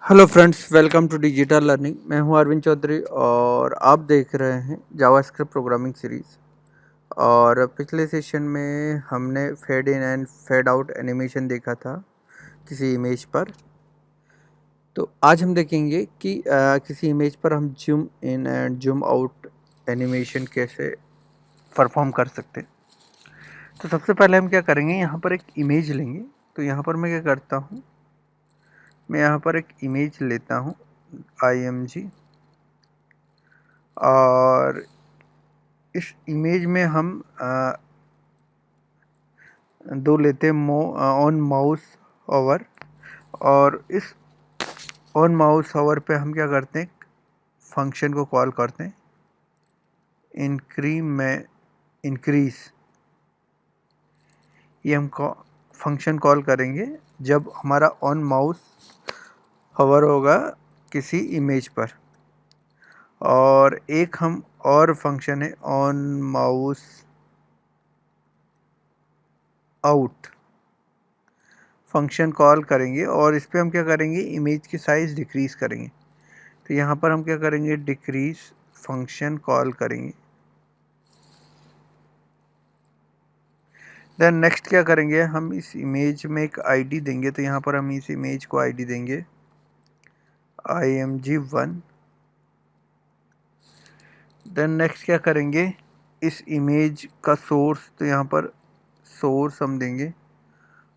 Hello friends, welcome to digital learning. मैं हूं अरविंद चौधरी और आप देख रहे हैं जावास्क्रिप्ट प्रोग्रामिंग सीरीज़। और पिछले सेशन में हमने fade in and fade out animation देखा था किसी इमेज पर। तो आज हम देखेंगे कि किसी इमेज पर हम zoom in and zoom out animation कैसे परफॉर्म कर सकते हैं। तो सबसे पहले हम क्या करेंगे, यहाँ पर एक इमेज लेंगे। तो यहाँ पर मैं क्या करता हूँ, मैं यहाँ पर एक इमेज लेता हूँ IMG। और इस इमेज में हम दो लेते हैं ऑन माउस ओवर। और इस ऑन माउस ओवर पे हम क्या करते हैं, फंक्शन को कॉल करते हैं इंक्रीज। ये हम फंक्शन कॉल करेंगे जब हमारा ऑन माउस होवर होगा किसी इमेज पर। और एक हम और फंक्शन है on mouse out, function call करेंगे और इस पर हम क्या करेंगे, इमेज की साइज डिक्रीज करेंगे। तो यहाँ पर हम क्या करेंगे, डिक्रीज फंक्शन कॉल करेंगे। देन नेक्स्ट क्या करेंगे, हम इस इमेज में एक आईडी देंगे। तो यहाँ पर हम इस इमेज को आईडी देंगे IMG1। देन नेक्स्ट क्या करेंगे, इस इमेज का सोर्स, तो यहाँ पर सोर्स हम देंगे।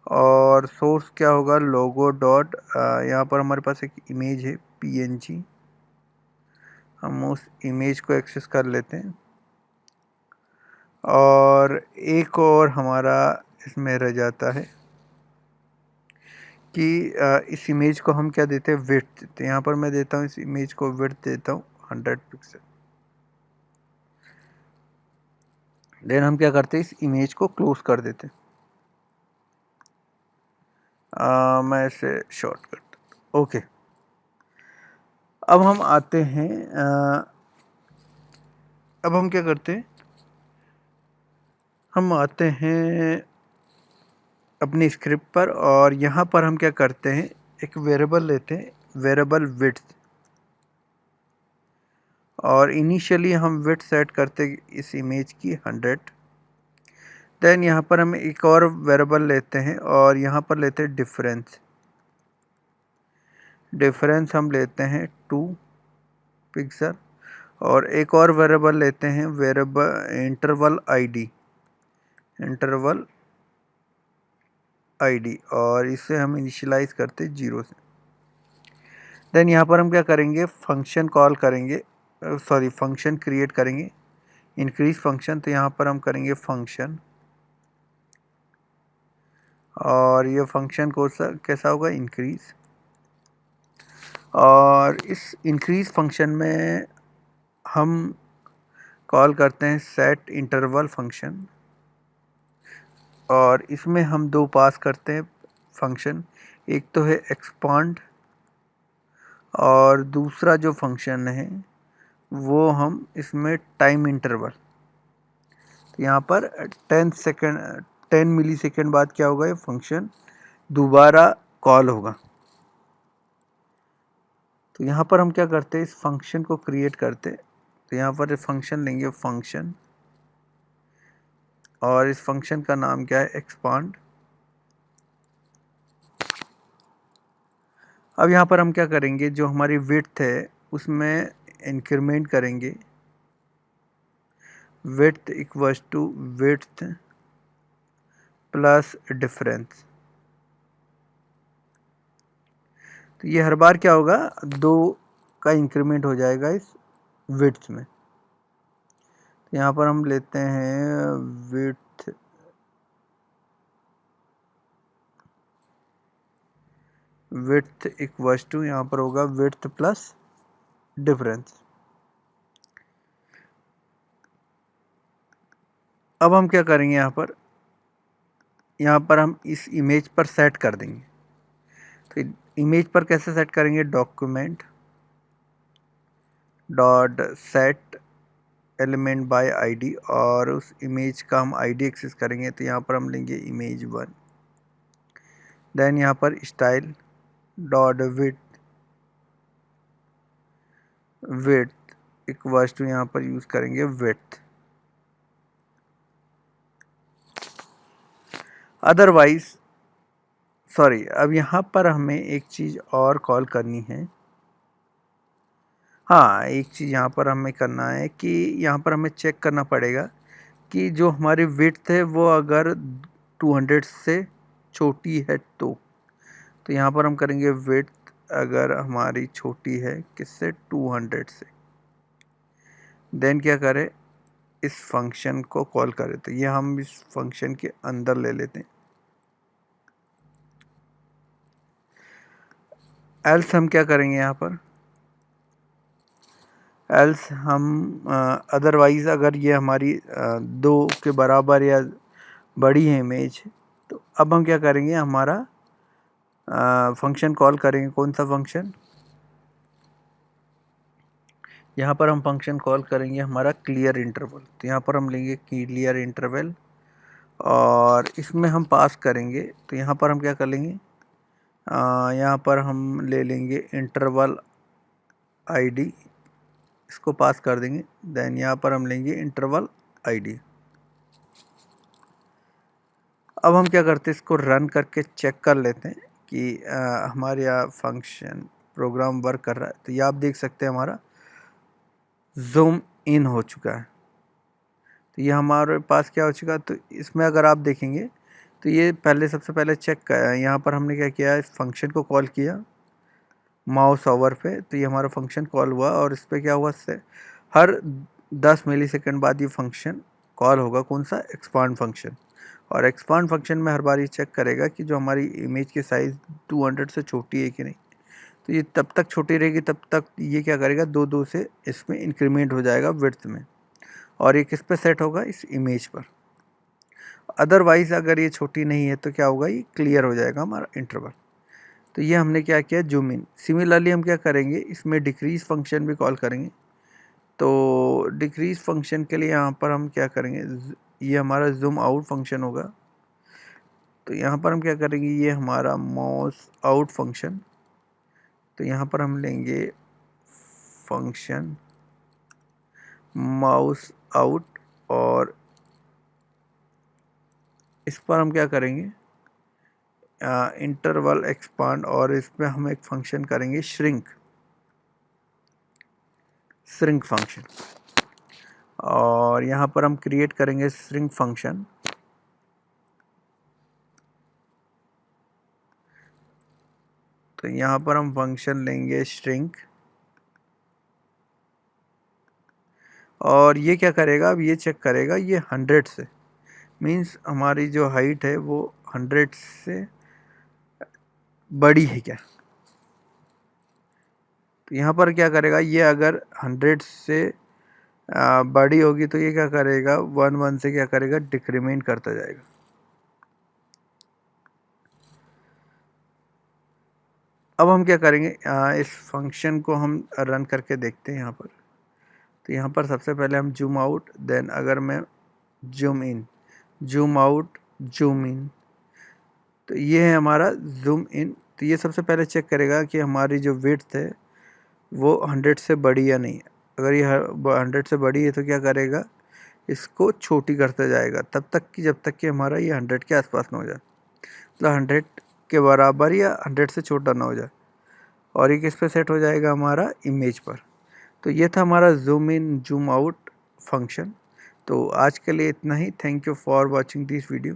और सोर्स क्या होगा, लोगो डॉट, यहाँ पर हमारे पास एक इमेज है PNG, हम उस इमेज को एक्सेस कर लेते हैं। और एक और हमारा इसमें रह जाता है कि इस इमेज को हम क्या देते हैं, विड्थ। तो यहाँ पर मैं देता हूँ, इस इमेज को विड्थ देता हूँ 100 पिक्सल। देन हम क्या करते हैं, इस इमेज को क्लोज कर देते हैं। मैं इसे शॉर्ट करता हूँ। ओके, अब हम आते हैं, अब हम क्या करते हैं, हम आते हैं अपनी स्क्रिप्ट पर। और यहाँ पर हम क्या करते हैं, एक वेरिएबल लेते हैं, वेरिएबल विड्थ। और इनिशियली हम विड्थ सेट करते इस इमेज की 100। देन यहाँ पर हम एक और वेरिएबल लेते हैं और यहाँ पर लेते हैं डिफरेंस। डिफरेंस हम लेते हैं 2 पिक्सल। और एक और वेरिएबल लेते हैं, वेरिएबल इंटरवल आईडी। और इसे हम इनिशियलाइज करते 0 से। देन यहाँ पर हम क्या करेंगे, फंक्शन कॉल करेंगे, सॉरी फंक्शन क्रिएट करेंगे, इंक्रीज फंक्शन। तो यहाँ पर हम करेंगे फंक्शन, और ये फंक्शन को कैसा होगा, इंक्रीज। और इस इंक्रीज फंक्शन में हम कॉल करते हैं सेट इंटरवल फंक्शन। और इसमें हम दो पास करते हैं फंक्शन, एक तो है एक्सपांड और दूसरा जो फंक्शन है वो हम इसमें टाइम इंटरवल। तो यहाँ पर 10 मिली सेकेंड बाद क्या होगा, ये फंक्शन दोबारा कॉल होगा। तो यहाँ पर हम क्या करते हैं, इस फंक्शन को क्रिएट करते। तो यहाँ पर फंक्शन लेंगे फंक्शन, और इस फंक्शन का नाम क्या है, एक्सपांड। अब यहाँ पर हम क्या करेंगे, जो हमारी विड्थ है उसमें इंक्रीमेंट करेंगे, width equals to width plus difference. तो ये हर बार क्या होगा, 2 का इंक्रीमेंट हो जाएगा इस विड्थ में। तो यहाँ पर हम लेते हैं विड्थ इक्वल्स टू, यहाँ पर होगा विड्थ प्लस डिफरेंस। अब हम क्या करेंगे, यहाँ पर हम इस इमेज पर सेट कर देंगे। तो इमेज पर कैसे सेट करेंगे, document dot set element by ID, और उस इमेज का हम आईडी एक्सेस करेंगे। तो यहाँ पर हम लेंगे image1। देन यहाँ पर style dot width width equals to यहाँ पर यूज़ करेंगे विड्थ। अदरवाइज सॉरी, अब यहाँ पर हमें एक चीज़ और कॉल करनी है। हाँ, एक चीज़ यहाँ पर हमें करना है कि यहाँ पर हमें चेक करना पड़ेगा कि जो हमारी विड्थ है वो अगर 200 से छोटी है तो यहाँ पर हम करेंगे विड्थ अगर हमारी छोटी है किससे, 200 से, देन क्या करें, इस फंक्शन को कॉल करें। तो ये हम इस फंक्शन के अंदर ले लेते हैं। एल्स हम क्या करेंगे यहाँ पर, एल्स हम अदरवाइज़ अगर ये हमारी 2 के बराबर या बड़ी है इमेज, तो अब हम क्या करेंगे, हमारा फंक्शन कॉल करेंगे। कौन सा फंक्शन, यहाँ पर हम फंक्शन कॉल करेंगे हमारा क्लियर इंटरवल। तो यहाँ पर हम लेंगे क्लियर इंटरवल और इसमें हम पास करेंगे। तो यहाँ पर हम क्या कर लेंगे, यहाँ पर हम ले लेंगे इंटरवल आईडी, इसको पास कर देंगे। देन यहाँ पर हम लेंगे इंटरवल आईडी। अब हम क्या करते हैं, इसको रन करके चेक कर लेते हैं कि हमारे यहाँ फंक्शन प्रोग्राम वर्क कर रहा है। तो ये आप देख सकते हैं हमारा जूम इन हो चुका है। तो ये हमारे पास क्या हो चुका है, तो इसमें अगर आप देखेंगे तो ये पहले सबसे पहले चेक कर, यहाँ पर हमने क्या किया, इस फंक्शन को कॉल किया माउस ओवर पे। तो ये हमारा फंक्शन कॉल हुआ और इस पर क्या हुआ, से हर 10 मिलीसेकंड बाद ये फंक्शन कॉल होगा। कौन सा, एक्सपांड फंक्शन। और एक्सपांड फंक्शन में हर बार ये चेक करेगा कि जो हमारी इमेज की साइज़ 200 से छोटी है कि नहीं। तो ये तब तक छोटी रहेगी तब तक ये क्या करेगा, 2 से इसमें इंक्रीमेंट हो जाएगा विड्थ में, और ये किस पे सेट होगा, इस इमेज पर। अदरवाइज़ अगर ये छोटी नहीं है तो क्या होगा, ये क्लियर हो जाएगा हमारा इंटरवल। तो ये हमने क्या किया, जूम इन। सिमिलरली हम क्या करेंगे, इसमें डिक्रीज फंक्शन भी कॉल करेंगे। तो डिक्रीज फंक्शन के लिए यहाँ पर हम क्या करेंगे, ये हमारा जूम आउट फंक्शन होगा। तो यहाँ पर हम क्या करेंगे, ये हमारा माउस आउट फंक्शन। तो यहाँ पर हम लेंगे फंक्शन माउस आउट और इस पर हम क्या करेंगे, इंटरवल एक्सपांड, और इस पर हम एक फंक्शन करेंगे श्रिंक फंक्शन। और यहाँ पर हम क्रिएट करेंगे श्रिंक फंक्शन। तो यहाँ पर हम फंक्शन लेंगे श्रिंक, और ये क्या करेगा, अब ये चेक करेगा ये 100 से, मीन्स हमारी जो हाइट है वो 100 से बड़ी है क्या। तो यहाँ पर क्या करेगा, ये अगर 100 से बड़ी होगी तो ये क्या करेगा, 1 से क्या करेगा, डिक्रीमेंट करता जाएगा। अब हम क्या करेंगे, इस फंक्शन को हम रन करके देखते हैं यहाँ पर। तो यहाँ पर सबसे पहले हम जूम आउट, देन अगर मैं zoom in, zoom out, zoom in, तो ये है हमारा जूम इन। तो ये सबसे पहले चेक करेगा कि हमारी जो विड्थ है वो 100 से बड़ी या नहीं। अगर ये 100 से बड़ी है तो क्या करेगा, इसको छोटी करता जाएगा तब तक कि जब तक कि हमारा ये 100 के आसपास ना हो जाए, मतलब 100 के बराबर या 100 से छोटा ना हो जाए। और ये किस पे सेट हो जाएगा, हमारा इमेज पर। तो ये था हमारा zoom in zoom out function. तो आज के लिए इतना ही। Thank you for watching this video.